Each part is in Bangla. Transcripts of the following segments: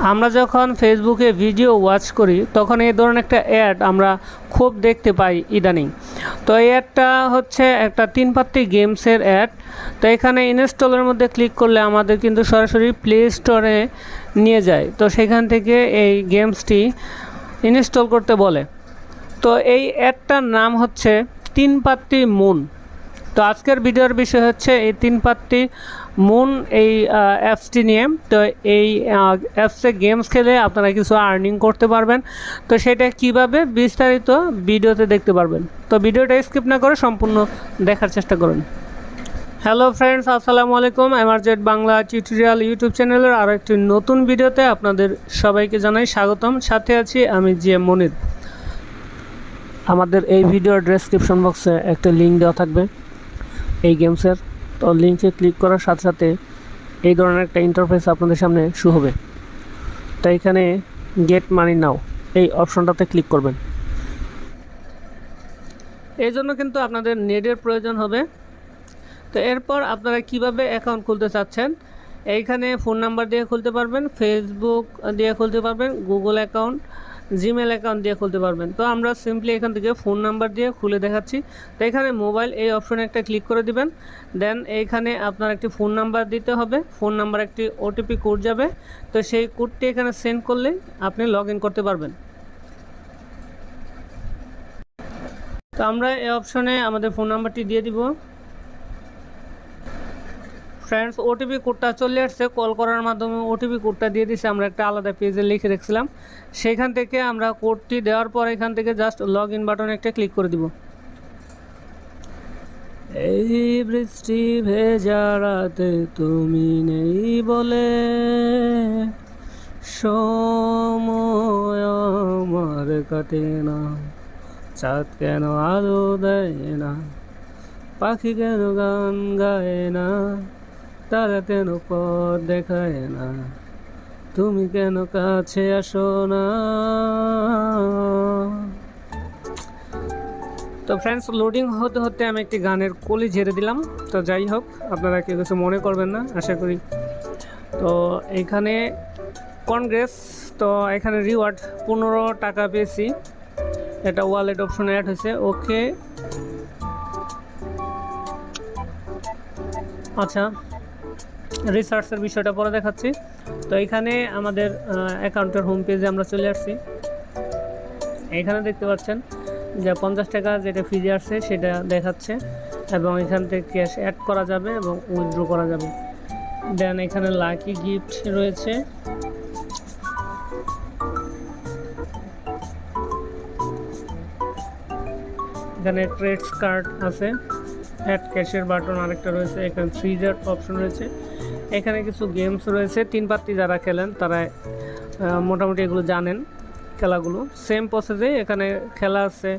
আমরা যখন ফেসবুকে ভিডিও ওয়াচ করি তখন এই ধরনের একটা অ্যাড আমরা খুব দেখতে পাই ইদানিং। তো এই অ্যাডটা হচ্ছে একটা 3 পাত্তি গেমসের অ্যাড। তো এখানে ইনস্টলের মধ্যে ক্লিক করলে আমাদের কিন্তু সরাসরি প্লে স্টোরে নিয়ে যায়। তো সেখান থেকে এই গেমসটি ইনস্টল করতে বলে। তো এই অ্যাডটার নাম হচ্ছে 3 পাত্তি মুন। তো আজকের ভিডিওর বিষয় হচ্ছে এই 3 পাত্তি মুন এই অ্যাপসটি নিয়ে। তো এই অ্যাপসে গেমস খেলে আপনারা কিছু আর্নিং করতে পারবেন। তো সেটা কিভাবে বিস্তারিত ভিডিওতে দেখতে পারবেন। তো ভিডিওটা স্কিপ না করে সম্পূর্ণ দেখার চেষ্টা করুন। হ্যালো ফ্রেন্ডস, আসসালামু আলাইকুম। এমারজেড বাংলা টিউটোরিয়াল ইউটিউব চ্যানেলের আরও একটি নতুন ভিডিওতে আপনাদের সবাইকে জানাই স্বাগতম। সাথে আছি আমি জিএম মনির। আমাদের এই ভিডিওর ডেসক্রিপশন বক্সে একটা লিঙ্ক দেওয়া থাকবে এই গেমসের। তো লিঙ্কে ক্লিক করার সাথে সাথে এই ধরনের একটা ইন্টারফেস আপনাদের সামনে শো হবে। তো এখানে গেট মানি নাও এই অপশনটাতে ক্লিক করবেন। এই জন্য কিন্তু আপনাদের নেটের প্রয়োজন হবে। তো এরপর আপনারা কিভাবে অ্যাকাউন্ট খুলতে চাচ্ছেন, এইখানে ফোন নাম্বার দিয়ে খুলতে পারবেন, ফেসবুক দিয়ে খুলতে পারবেন, গুগল অ্যাকাউন্ট, জিমেল অ্যাকাউন্ট দিয়ে খুলতে পারবেন। তো আমরা সিম্পলি এখান থেকে ফোন নাম্বার দিয়ে খুলে দেখাচ্ছি। তো এখানে মোবাইল এই অপশনে একটা ক্লিক করে দিবেন। দেন এইখানে আপনার একটি ফোন নাম্বার দিতে হবে। ফোন নাম্বার একটি ওটিপি কোড যাবে। তো সেই কোডটি এখানে সেন্ড করলেই আপনি লগ ইন করতে পারবেন। তো আমরা এই অপশনে আমাদের ফোন নাম্বারটি দিয়ে দিব। ফ্রেন্ডস, ওটিপি কোডটা চলে আসছে। কল করার মাধ্যমে ওটিপি কোডটা দিয়ে দিছে। আমরা একটা আলাদা পেজে লিখে রেখেছিলাম। সেখান থেকে আমরা কোডটি দেওয়ার পর এখান থেকে জাস্ট লগ ইন বাটনে একটা ক্লিক করে দিব। এই বৃষ্টি ভেজা রাতে তুমি নেই বলে সময় আমার কাটে না, চাঁদ কেন আলো দেয় না, পাখি কেন গান গায় না, তারা কেন পথ দেখায় না, তুমি কেন কাছে আসো না। তো ফ্রেন্ডস, লোডিং হতে হতে আমি একটি গানের কলি ঝেড়ে দিলাম। তো যাই হোক, আপনারা কেউ কিছু মনে করবেন না আশা করি। তো এইখানে কনগ্রেস, তো এখানে রিওয়ার্ড 15 টাকা পেয়েছি। এটা ওয়ালেট অপশনে অ্যাড হয়েছে। ওকে, আচ্ছা, রিসার্চের বিষয়টা পরে দেখাচ্ছি। তো এখানে আমাদের অ্যাকাউন্টের হোম পেজে আমরা চলে আসছি। এখানে দেখতে পাচ্ছেন যে 50 টাকা যেটা ফিরে আসছে সেটা দেখাচ্ছে, এবং এখান থেকে ক্যাশ অ্যাড করা যাবে এবং উইথড্র করা যাবে। দেন এখানে লাকি গিফট রয়েছে। এখানে ট্রেডস কার্ড আছে, অ্যাড ক্যাশের বাটন আরেকটা রয়েছে, এখানে 3 ডট অপশন রয়েছে। এখানে কিছু গেমস রয়েছে। 3 পাত্তি যারা খেলেন তারা মোটামুটি এগুলো জানেন খেলাগুলো। সেম প্রসেসে এখানে খেলা আছে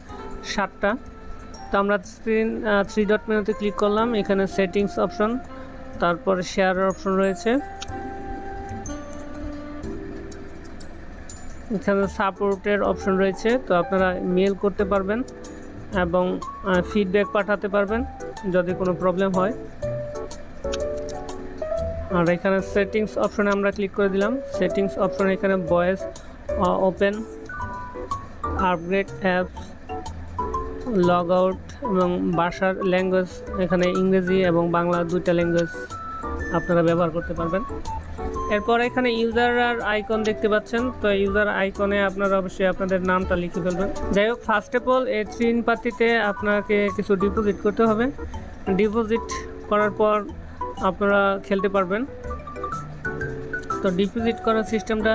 7টা। তো আমরা 3 ডট মেনুতে ক্লিক করলাম। এখানে সেটিংস অপশন, তারপর শেয়ারের অপশন রয়েছে। এখানে সাপোর্টের অপশন রয়েছে। তো আপনারা মেল করতে পারবেন এবং ফিডব্যাক পাঠাতে পারবেন যদি কোনো প্রবলেম হয়। আর এখানে সেটিংস অপশনে আমরা ক্লিক করে দিলাম। সেটিংস অপশনে এখানে voice open, upgrade apps, log out এবং ভাষার ল্যাঙ্গুয়েজ, এখানে ইংরেজি এবং বাংলা দুইটা ল্যাঙ্গুয়েজ আপনারা ব্যবহার করতে পারবেন। এরপর এখানে ইউজার আইকন দেখতে পাচ্ছেন। তো ইউজার আইকনে আপনারা অবশ্যই আপনাদের নামটা লিখে ফেলবেন। যাই হোক, ফার্স্ট অফ অল এই 3 পাত্তিতে আপনাকে কিছু ডিপোজিট করতে হবে। ডিপোজিট করার পর আপনারা খেলতে পারবেন। তো ডিপোজিট করার সিস্টেমটা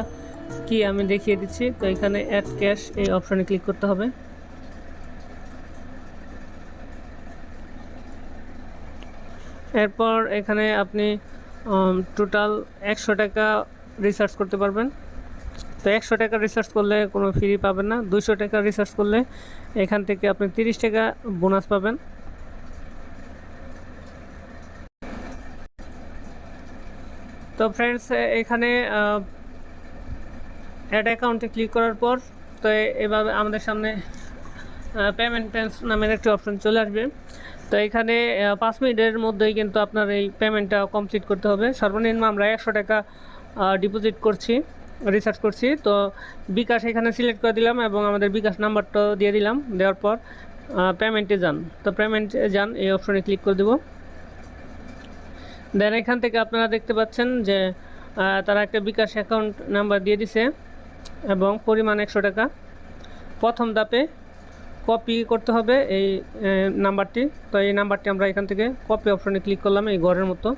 কি আমি দেখিয়ে দিচ্ছি। তো এখানে অ্যাড ক্যাশ এই অপশনে ক্লিক করতে হবে। এরপর এখানে আপনি টোটাল 100 টাকা রিসার্চ করতে পারবেন। তো 100 টাকা রিসার্চ করলে কোনো ফ্রি পাবেন না। 200 টাকা রিসার্চ করলে এখান থেকে আপনি 30 টাকা বোনাস পাবেন। তো ফ্রেন্ডস, এখানে অ্যাড অ্যাকাউন্টে ক্লিক করার পর তো এভাবে আমাদের সামনে পেমেন্ট প্ল্যানস নামের একটি অপশন চলে আসবে। তো এখানে 5 মিনিটের মধ্যেই কিন্তু আপনার এই পেমেন্টটা কমপ্লিট করতে হবে। সর্বনিম্ন আমরা 100 টাকা ডিপোজিট করছি রিসার্চ করছি। তো বিকাশ এখানে সিলেক্ট করে দিলাম এবং আমাদের বিকাশ নাম্বারটা দিয়ে দিলাম। দেওয়ার পর পেমেন্টে যান। তো পেমেন্টে যান এই অপশনে ক্লিক করে দেব। দেন এখান থেকে আপনারা দেখতে পাচ্ছেন যে তারা একটা বিকাশ অ্যাকাউন্ট নাম্বার দিয়ে দিছে এবং পরিমাণ 100 টাকা। প্রথম ধাপে কপি করতে হবে এই নাম্বারটি। তো এই নাম্বারটি আমরা এখান থেকে কপি অপশনে ক্লিক করলাম এই ঘরের মতো।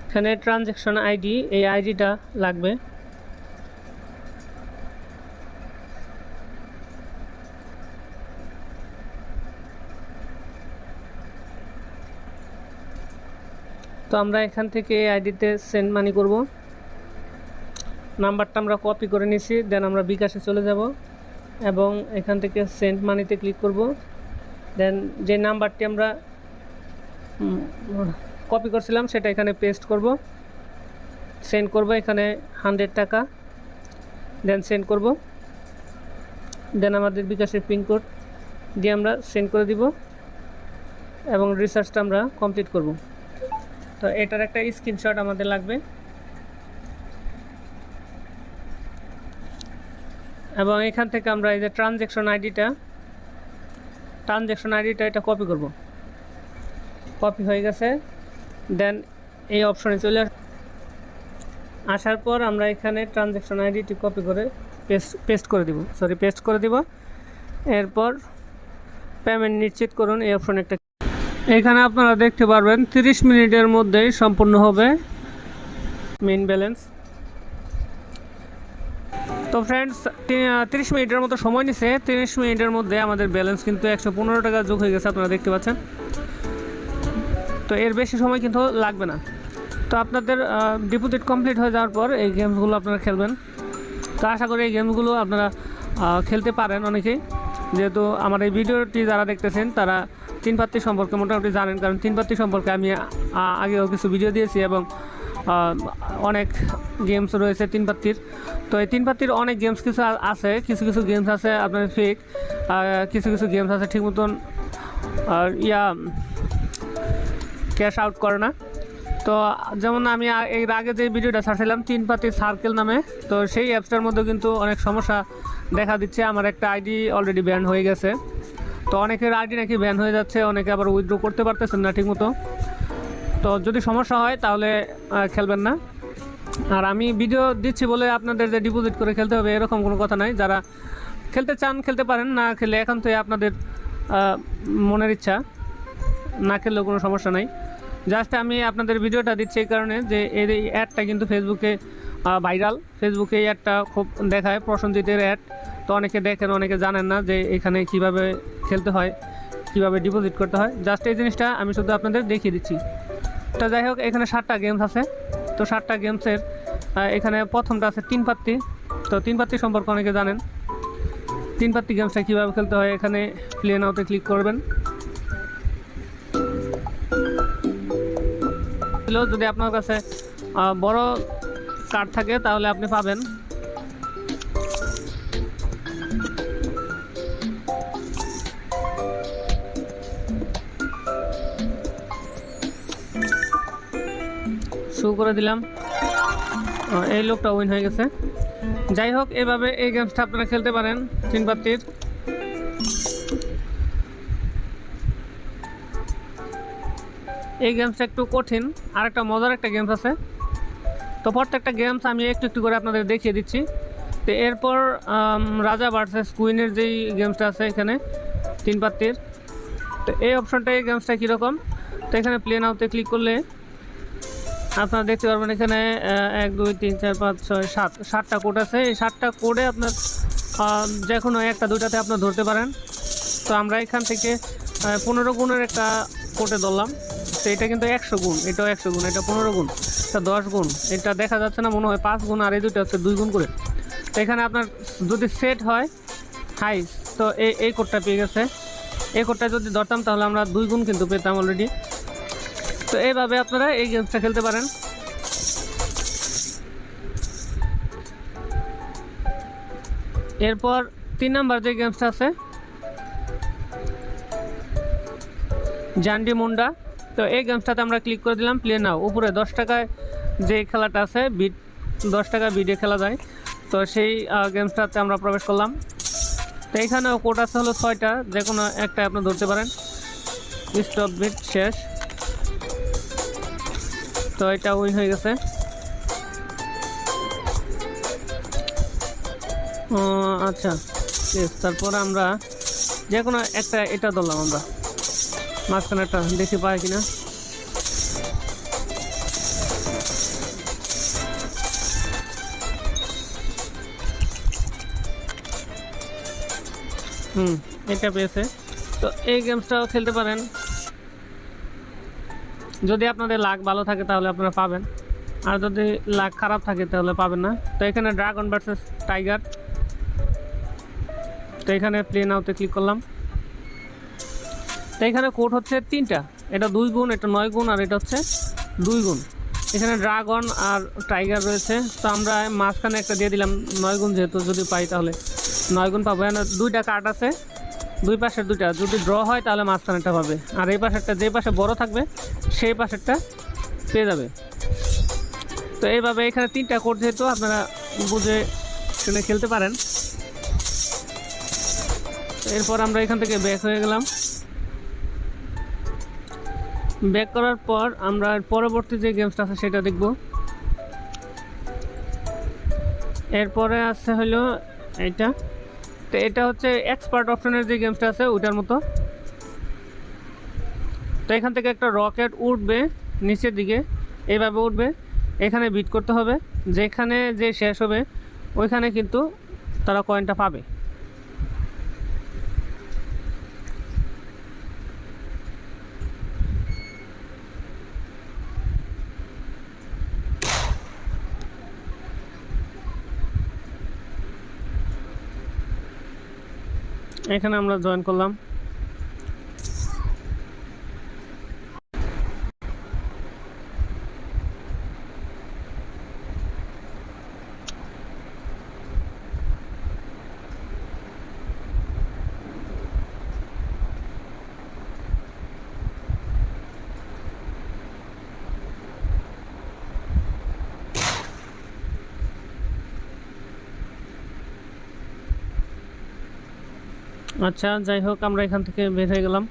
এখানে ট্রানজ্যাকশন আইডি, এই আইডিটা লাগবে। তো আমরা এখান থেকে এই আইডিতে সেন্ড মানি করব। নাম্বারটা আমরা কপি করে নিছি। দেন আমরা বিকাশে চলে যাব এবং এখান থেকে সেন্ড মানিতে ক্লিক করব। দেন যে নাম্বারটি আমরা কপি করছিলাম সেটা এখানে পেস্ট করব, সেন্ড করব এখানে 100 টাকা। দেন সেন্ড করব। দেন আমাদের বিকাশের পিন কোড দিয়ে আমরা সেন্ড করে দিব এবং রিসার্চটা আমরা কমপ্লিট করব। তো এটার একটা স্ক্রিনশট আমাদের লাগবে এবং এখান থেকে আমরা এই যে ট্রানজ্যাকশন আইডিটা এটা কপি করব। কপি হয়ে গেছে। দেন এই অপশনে চলে আসার পর আমরা এখানে ট্রানজ্যাকশন আইডিটি কপি করে পেস্ট করে দিব। এরপর পেমেন্ট নিশ্চিত করুন এই অপশনে একটা। এখানে আপনারা দেখতে পারবেন 30 মিনিটের মধ্যেই সম্পূর্ণ হবে মেইন ব্যালেন্স। তো ফ্রেন্ডস 30 মিনিটের মতো সময় নিছে। 30 মিনিটের মধ্যে আমাদের ব্যালেন্স কিন্তু 115 টাকা যোগ হয়ে গেছে, আপনারা দেখতে পাচ্ছেন। তো এর বেশি সময় কিন্তু লাগবে না। তো আপনাদের ডিপোজিট কমপ্লিট হয়ে যাওয়ার পর এই গেমসগুলো আপনারা খেলবেন। তো আশা করি এই গেমসগুলো আপনারা খেলতে পারেন অনেকেই, যেহেতু আমার এই ভিডিওটি যারা দেখতেছেন তারা 3 পাত্তি সম্পর্কে মোটামুটি জানেন, কারণ 3 পাত্তি সম্পর্কে আমি আগেও কিছু ভিডিও দিয়েছি এবং অনেক গেমস রয়েছে 3 পাত্তির। তো এই 3 পাত্তির অনেক গেমস কিছু আছে, কিছু গেমস আছে আপনার ফেক, কিছু গেমস আছে ঠিক মতন ক্যাশ আউট করে না। তো যেমন আমি এর আগে যে ভিডিওটা ছাড়ছিলাম 3 পাত্তি সার্কেল নামে, তো সেই অ্যাপসটার মধ্যে কিন্তু অনেক সমস্যা দেখা দিচ্ছে। আমার একটা আইডি অলরেডি ব্যান হয়ে গেছে। তো অনেকের আইডি নাকি ব্যান হয়ে যাচ্ছে, অনেকে আবার উইথড্র করতে পারতেছেন না ঠিকমতো। তো যদি সমস্যা হয় তাহলে খেলবেন না। আর আমি ভিডিও দিচ্ছি বলে আপনাদের যে ডিপোজিট করে খেলতে হবে এরকম কোনো কথা নাই। যারা খেলতে চান খেলতে পারেন, না খেলে একান্তই আপনাদের মনের ইচ্ছা, না খেললেও কোনো সমস্যা নাই। জাস্ট আমি আপনাদের ভিডিওটা দিচ্ছি এই কারণে যে এই অ্যাডটা কিন্তু ফেসবুকে ভাইরাল। ফেসবুকে এই অ্যাডটা খুব দেখায়, প্রসেনজিতের অ্যাড। তো অনেকে দেখেন, অনেকে জানেন না যে এখানে কিভাবে খেলতে হয়, কিভাবে ডিপোজিট করতে হয়। জাস্ট এই জিনিসটা আমি শুধু আপনাদের দেখিয়ে দিচ্ছি। তো যাই হোক, এখানে 7টা গেমস আছে। তো 7টা গেমসের এখানে প্রথমটা আছে 3 পাত্তি। তো 3 পাত্তি সম্পর্কে অনেকে জানেন। 3 পাত্তি গেমসটা কীভাবে খেলতে হয়, এখানে প্লে নাওতে ক্লিক করবেন। যদি আপনার কাছে বড় কার্ড থাকে তাহলে আপনি পাবেন। শুরু করে দিলাম, এই লোকটা উইন হয়ে গেছে। যাই হোক, এভাবে এই গেমসটা আপনারা খেলতে পারেন 3 পাত্তির। এই গেমসটা একটু কঠিন। আর একটা মজার একটা গেমস আছে। তো প্রত্যেকটা গেমস আমি একটু করে আপনাদের দেখিয়ে দিচ্ছি। তো এরপর রাজা ভার্সেস কুইনের যেই গেমসটা আছে এখানে 3 পাত্তির। তো এই অপশনটা, এই গেমসটা কীরকম, তো এখানে প্লে নাওতে ক্লিক করলে আপনারা দেখতে পারবেন এখানে 1 2 3 4 5 6 7 7টা কোড আছে। এই 7টা কোডে আপনার যে কোনো একটা দুইটাতে আপনার ধরতে পারেন। তো আমরা এখান থেকে 15 গুণের একটা কোডে ধরলাম। তো এটা কিন্তু 100 গুণ, এটাও 100 গুণ, এটা 15 গুণ, এটা 10 গুণ, এটা দেখা যাচ্ছে না, মনে হয় 5 গুণ, আর এই দুটো হচ্ছে 2 গুণ করে। তো এখানে আপনার যদি সেট হয় হাই, তো এই কোডটা পেয়ে গেছে। এই কোডটা যদি ধরতাম তাহলে আমরা 2 গুণ কিন্তু পেতাম অলরেডি। তো এইভাবে আপনারা এই গেমসটা খেলতে পারেন। এরপর 3 নাম্বার যে গেমসটা আছে জান্ডি মুন্ডা। তো এই গেমসটাতে আমরা ক্লিক করে দিলাম প্লে নাও। উপরে 10 টাকায় যে খেলাটা আছে বিট 10 টাকা ভিডিও খেলা যায়। তো সেই গেমসটাতে আমরা প্রবেশ করলাম। তো এইখানেও কোড আছে হলো 6টা, যে কোনো একটা আপনি ধরতে পারেন। স্টপ বিট শেষ। তো এটা উইন হয়ে গেছে। আচ্ছা বেশ, তারপর আমরা যে কোনো একটা এটা ধরলাম আমরা, মাঝখানে একটা দেখি পাই কিনা। এটা পেয়েছে। তো এই গেমসটাও খেলতে পারেন, যদি আপনাদের লাক ভালো থাকে তাহলে আপনারা পাবেন, আর যদি লাক খারাপ থাকে তাহলে পাবেন না। তো এখানে ড্রাগন ভার্সেস টাইগার। তো এখানে প্লে নাওতে ক্লিক করলাম। তো এখানে কোড হচ্ছে 3টা, এটা 2 গুণ, এটা 9 গুণ, আর এটা হচ্ছে 2 গুণ। এখানে ড্রাগন আর টাইগার রয়েছে। তো আমরা মাঝখানে একটা দিয়ে দিলাম 9 গুণ, যেহেতু যদি পাই তাহলে 9 গুণ পাবো। এখানে 2টা কার্ড আছে, 2 পাশের 2টা, যদি ড্র হয় তাহলে মাঝখানেটা পাবে, আর এই পাশেরটা যে পাশে বড় থাকবে সেই পাশেরটা পেয়ে যাবে। তো এইভাবে এখানে 3টা কোড, যেহেতু আপনারা বুঝে শুনে খেলতে পারেন। এরপর আমরা এখান থেকে ব্যাক হয়ে গেলাম। ব্যাক করার পর আমরা পরবর্তী যে গেমসটা আছে সেটা দেখব। এরপরে আছে হলো এইটা। তো এটা হচ্ছে এক্সপার্ট অপশনের যে গেমসটা আছে ওইটার মতো। তো এখান থেকে একটা রকেট উঠবে নিচের দিকে, এইভাবে উঠবে, এখানে বিট করতে হবে, যেখানে যে শেষ হবে ওইখানে কিন্তু তারা কয়েনটা পাবে। এখানে আমরা জয়েন করলাম। আচ্ছা যাই হোক, আমরা এখান থেকে বের হয়ে গেলাম।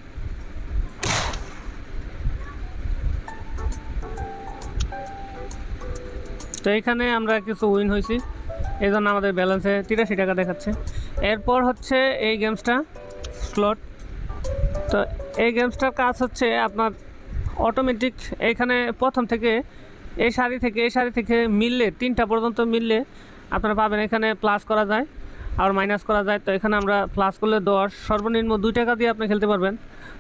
তো এখানে আমরা কিছু উইন হয়েছি, এই জন্য আমাদের ব্যালেন্সে 83 টাকা দেখাচ্ছে। এরপর হচ্ছে এই গেমসটা স্লট। তো এই গেমসটার কাজ হচ্ছে আপনার অটোমেটিক, এখানে প্রথম থেকে এই সারি থেকে মিললে 3টা পর্যন্ত মিললে আপনারা পাবেন। এখানে প্লাস করা যায় আর মাইনাস করা যায়। তো এখানে আমরা প্লাস করলে 10, সর্বনিম্ন 2 টাকা দিয়ে আপনি খেলতে পারবেন।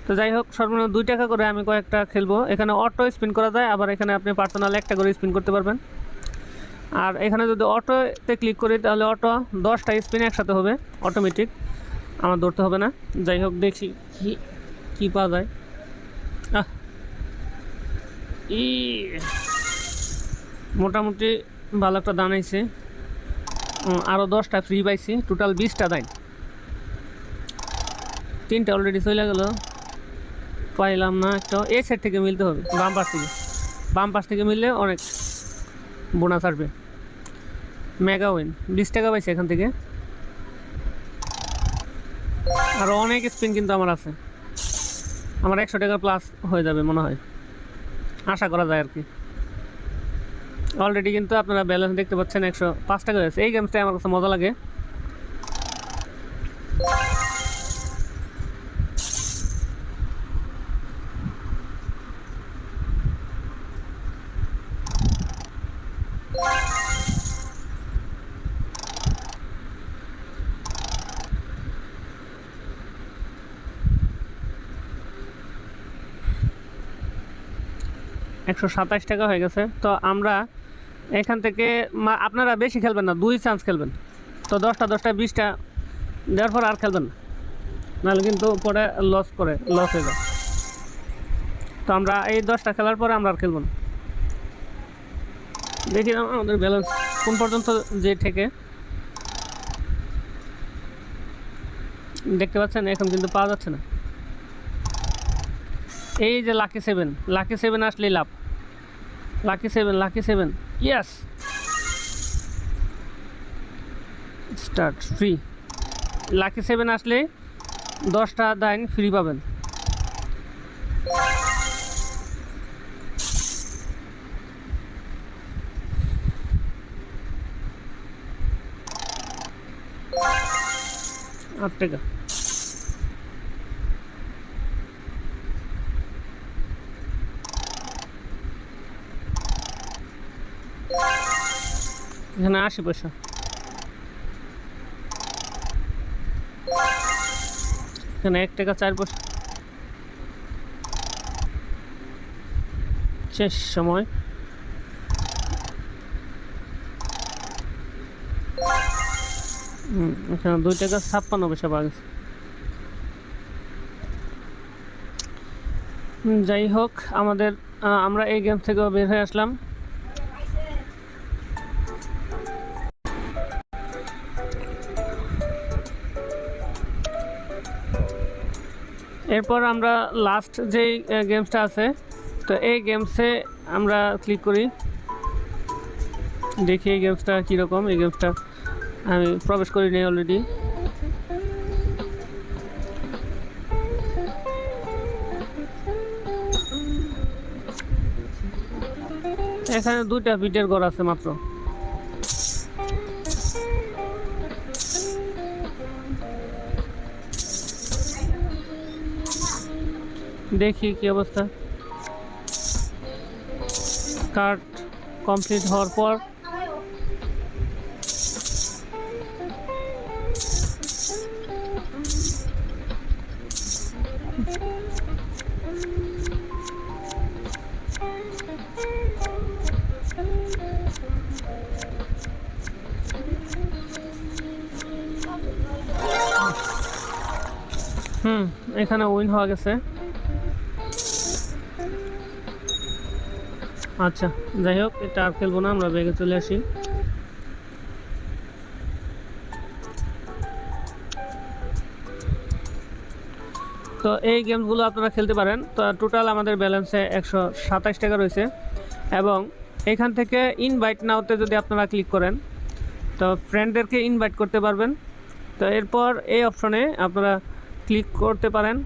তো যাই হোক, সর্বনিম্ন 2 টাকা করে আমি কয়েকটা খেলবো। এখানে অটো স্পিন করা যায়, আবার এখানে আপনি পার্সোনাল একটা করে স্পিন করতে পারবেন। আর এখানে যদি অটোতে ক্লিক করি তাহলে অটো 10টা স্পিন একসাথে হবে অটোমেটিক, আমার ধরতে হবে না। যাই হোক, দেখি কি পাওয়া যায়। মোটামুটি ভালো একটা দান আইছে, আরও 10টা ফ্রি পাইছি, টোটাল 20টা দান। 3টা অলরেডি চলে গেল, পাইলাম না একটা। এই সাইড থেকে মিলতে হবে, বাম পাশ থেকে মিললে অনেক বোনাস আসবে। মেগা উইন 20 টাকা পাইছে এখান থেকে। আরও অনেক স্পিন কিন্তু আমার আছে, আমার 100 টাকা প্লাস হয়ে যাবে মনে হয়, আশা করা যায় আর কি। অলরেডি কিন্তু আপনারা ব্যালেন্স দেখতে পাচ্ছেন 105 টাকা হয়েছে। এই গেমসটাই আমার কাছে মজা লাগে। $127 টাকা হয়ে গেছে। তো আমরা এখান থেকে আপনারা বেশি খেলবেন না, 2 চান্স খেলবেন। তো 10টা 20টা দেওয়ার পর আর খেলবেন না, নাহলে কিন্তু পরে লস হয়ে যায়। তো আমরা এই 10টা খেলার পরে আমরা আর খেলব না। দেখি আমাদের ব্যালেন্স কোন পর্যন্ত যে থেকে দেখতে পাচ্ছেন, এখন কিন্তু পাওয়া যাচ্ছে না। এই যে লাকি 7 আসলেই লাভ। Lucky 7 yes, start free. Lucky 7 আসলে 10টা দাইন ফ্রি পাবেন। আট টাকা। এখানে 80 পয়সা। এখানে 1 টাকা 4 পয়সা। শেষ সময়। এখানে 2 টাকা 56 পয়সা পাওয়া গেছে। যাই হোক, আমরা এই গেম থেকে বের হয়ে আসলাম। এরপর আমরা লাস্ট যেই গেমসটা আছে, তো এই গেমসে আমরা ক্লিক করি, দেখি এই গেমসটা কীরকম। এই গেমসটা আমি প্রবেশ করি নি অলরেডি। এখানে 2টা বিটের ঘর আছে মাত্র। দেখি কি অবস্থা। কার্ড কমপ্লিট হওয়ার পর এখানে উইন হওয়া গেছে। আচ্ছা, যাই হোক, এটা আর খেলবো না, আমরা ব্যাগে চলে আসি। তো এই গেমসগুলো আপনারা খেলতে পারেন। তো টোটাল আমাদের ব্যালেন্সে 127 টাকা রয়েছে, এবং এখান থেকে ইনভাইট নাওতে যদি আপনারা ক্লিক করেন তো ফ্রেন্ডদেরকে ইনভাইট করতে পারবেন। তো এরপর এই অপশনে আপনারা ক্লিক করতে পারেন।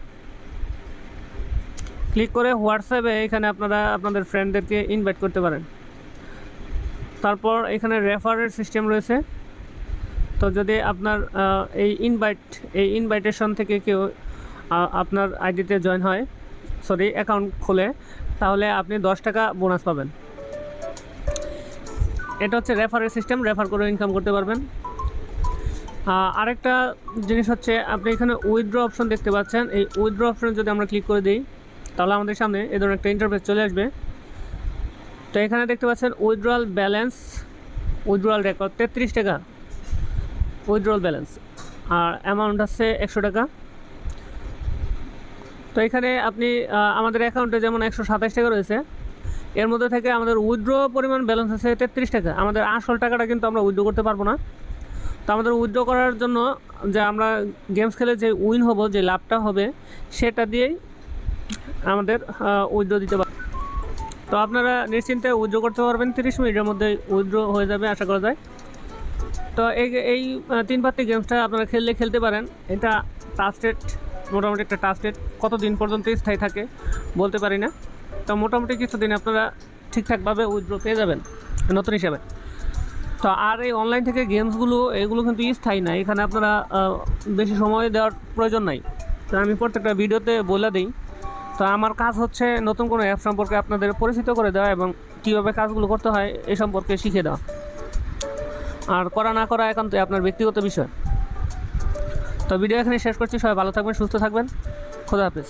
ক্লিক করে হোয়াটসঅ্যাপে এখানে আপনারা আপনাদের ফ্রেন্ডদেরকে ইনভাইট করতে পারেন। তারপর এখানে রেফারের সিস্টেম রয়েছে। তো যদি আপনার এই ইনভাইটেশন থেকে কেউ আপনার আইডিতে জয়েন হয়, অ্যাকাউন্ট খোলে, তাহলে আপনি 10 টাকা বোনাস পাবেন। এটা হচ্ছে রেফারের সিস্টেম, রেফার করে ইনকাম করতে পারবেন। আরেকটা জিনিস হচ্ছে, আপনি এখানে উইথড্র অপশন দেখতে পাচ্ছেন। এই উইথড্র অপশনে যদি আমরা ক্লিক করে দিই, তাহলে আমাদের সামনে এই ধরনের একটা ইন্টারফেস চলে আসবে। তো এখানে দেখতে পাচ্ছেন উইথড্রয়াল ব্যালেন্স, উইথড্রয়াল রেকর্ড 33 টাকা উইথড্রয়াল ব্যালেন্স, আর অ্যামাউন্ট আছে 100 টাকা। তো এখানে আপনি আমাদের অ্যাকাউন্টে যেমন 127 টাকা রয়েছে, এর মধ্যে থেকে আমাদের উইথড্র পরিমাণ ব্যালেন্স আছে 33 টাকা। আমাদের আসল টাকাটা কিন্তু আমরা উইথড্র করতে পারবো না। তো আমাদের উইথড্র করার জন্য যে আমরা গেমস খেলে যে উইন হব, যে লাভটা হবে, সেটা দিয়েই আমাদের উইথড্র দিতে পারবেন। তো আপনারা নিশ্চিন্তে উইথড্র করতে পারবেন, 30 মিনিটের মধ্যে উইথড্র হয়ে যাবে আশা করা যায়। তো এই 3 পাত্তি গেমসটা আপনারা খেলতে পারেন। এটা ট্রাস্টেড, মোটামুটি একটা ট্রাস্টেড। কতদিন পর্যন্ত স্থায়ী থাকে বলতে পারি না। তো মোটামুটি কিছুদিন আপনারা ঠিকঠাকভাবে উইথড্র পেয়ে যাবেন নতুন হিসাবে। তো আর এই অনলাইন থেকে গেমসগুলো, এগুলো কিন্তু স্থায়ী না, এখানে আপনারা বেশি সময় দেওয়ার প্রয়োজন নাই। তো আমি প্রত্যেকটা ভিডিওতে বলে দিই। তো আমার কাজ হচ্ছে নতুন কোনো অ্যাপ সম্পর্কে আপনাদের পরিচিত করে দেওয়া এবং কীভাবে কাজগুলো করতে হয় এই সম্পর্কে শিখিয়ে দেওয়া। আর করা না করা একান্তই আপনার ব্যক্তিগত বিষয়। তো ভিডিও এখানে শেষ করছি। সবাই ভালো থাকবেন, সুস্থ থাকবেন। খোদা হাফেজ।